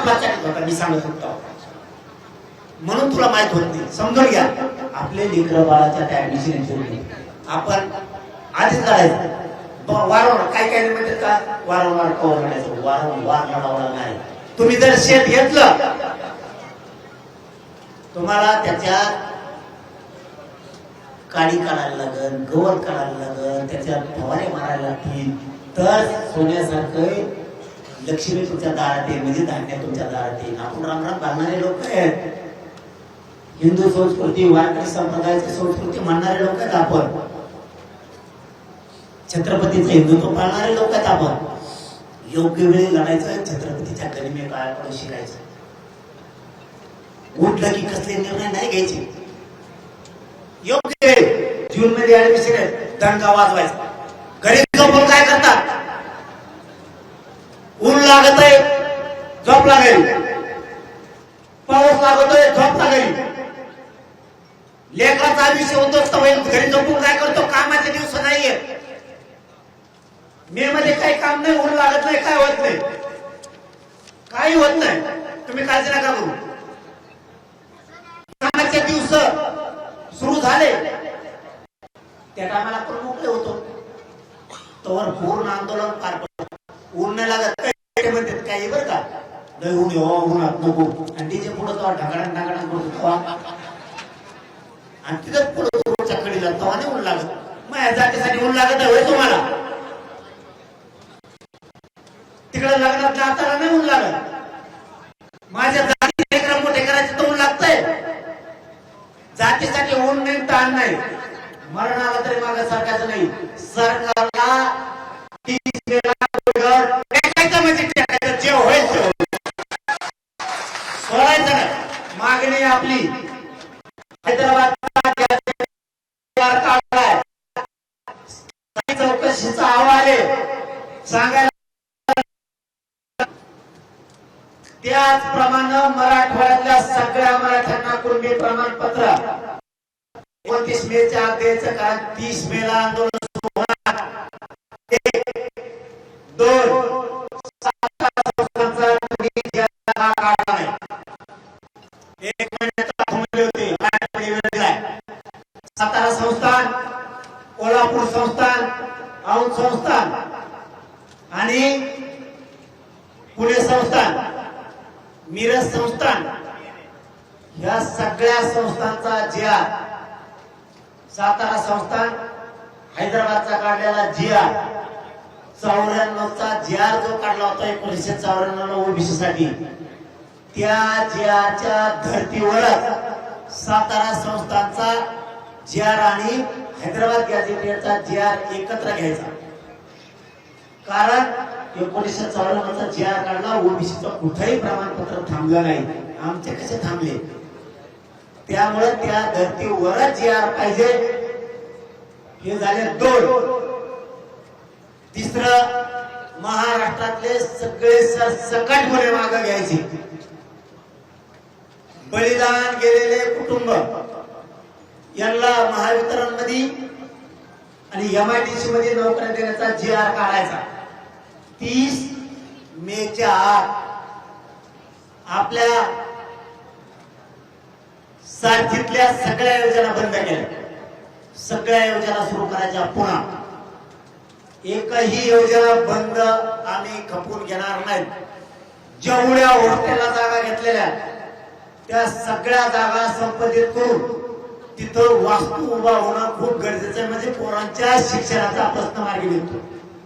पछाडीत होता, मी सांगत होतो म्हणून तुला माहित होत नाही. समजून घ्या, आपले लेकरं बाळाच्या त्या ऍडमिशन आपण आधीच लढायचं. वारंवार काय काय म्हणजे का वारंवार कवर लढायचं, वारंवार लढावं नाही. तुम्ही जर शेत घेतलं, तुम्हाला त्याच्यात काडी काढायला लागल, गवत काढायला लागल, त्याच्यात फवारे मारायला लागतील, तर सोन्यासारखं लक्ष्मी तुमच्या दारात येईल, म्हणजे धान्य तुमच्या दारात येईल. आपण रामराम घालणारे लोक आहेत, हिंदू संस्कृती वारकरी संप्रदायाची संस्कृती मानणारे लोक आहेत आपण, छत्रपतीचं हिंदुत्व पाळणारे लोक आहेत आपण. योग्य वेळी लढायचं, छत्रपतीच्या गरिमे काळाकडे शिकायचं. उठलं की कसले निर्णय नाही घ्यायचे. योग्य वेळ जून मध्ये ऍडमिशन आहे, दणका वाजवायचा. घरी झोपून काय करतात, ऊन लागत आहे झोप लागेल, पाऊस लागतोय झोप लागेल, लेकराचा आयुष्य उद्ध्वस्त होईल. घरी झोपून काय करतो, कामाचे दिवस नाहीये, मे मध्ये काही काम नाही, ऊन लागत नाही, काय होत नाही, काही होत नाही. तुम्ही काळजी नका करू. कामाचे दिवस सुरू झाले त्या टायमाला आपण मोकळे होतो, तोवर पूर्ण आंदोलन पार पडतं. ऊन नाही लागत काय म्हणतात, काही बरं का, लय ऊन हो, उन्हात नको, आणि तिचे पुढे तो ढगाडा ढगाडा करतो, आणि तिथं पुढे रोडच्या कडीला तवा नाही ऊन लागत. माझ्या जातीसाठी ऊन लागत आहे तुम्हाला, तिकडे लग्नात जाताना नाही ऊन लागत. माझ्या जाती कार्यक्रम मोठे करायचे तर ऊन लागतंय. जातीसाठी ऊन नाही, ताण नाही, मरण आलं तरी मागे सरकारचं नाही. सरकारला 30 मेला जे होईल ते होईल, सोडायचं नाही. मागणी आपली हैदराबाद चौकशीचा अहवाल सांगायला, त्याचप्रमाणे मराठवाड्यातल्या सगळ्या मराठ्यांना कुणबी प्रमाणपत्र 29 मेच्या आत द्यायचं, कारण 30 मेला आंदोलन सुरू होणार. 1, 2, 1 महिन्याचा थांबले होते. सातारा संस्थान, कोल्हापूर संस्थान, औंध संस्थान आणि पुणे संस्थान, मिरज संस्थान, या सगळ्या संस्थांचा जिया, सातारा संस्थान हैदराबादचा काढलेला जिया, 94चा जिआर जो काढला होता 1994 ओबीसी साठी, त्या जिआरच्या धर्तीवरच सातारा संस्थांचा जिआर आणि हैदराबाद गॅझेटियरचा जिआर एकत्र घ्यायचा. कारण 1994चा जिआर काढला, ओबीसीचं कुठेही प्रमाणपत्र थांबलं नाही. आमचे कसे थांबले, त्यामुळे त्या धर्तीवरच जिआर पाहिजे. हे झाले 2. तिसरं, महाराष्ट्रातले सगळे सरसकट गुन्हे मागे घ्यायचे. बलिदान गेलेले कुटुंब यांना महावितरण मध्ये आणि MIDC मध्ये नोकऱ्या देण्याचा जिआर काढायचा. 30 मेच्या आत आपल्या सारथीतल्या सगळ्या योजना बंद केल्या, सगळ्या योजना सुरू करायच्या. पुन्हा एकही योजना बंद आम्ही खपवून घेणार नाही. जेवढ्या हॉस्टेलला जागा घेतलेल्या त्या सगळ्या जागा संपादित करून तिथं वास्तू उभा होणं खूप गरजेचं आहे, म्हणजे पोरांच्या शिक्षणाचा प्रश्न मार्गी निघतो.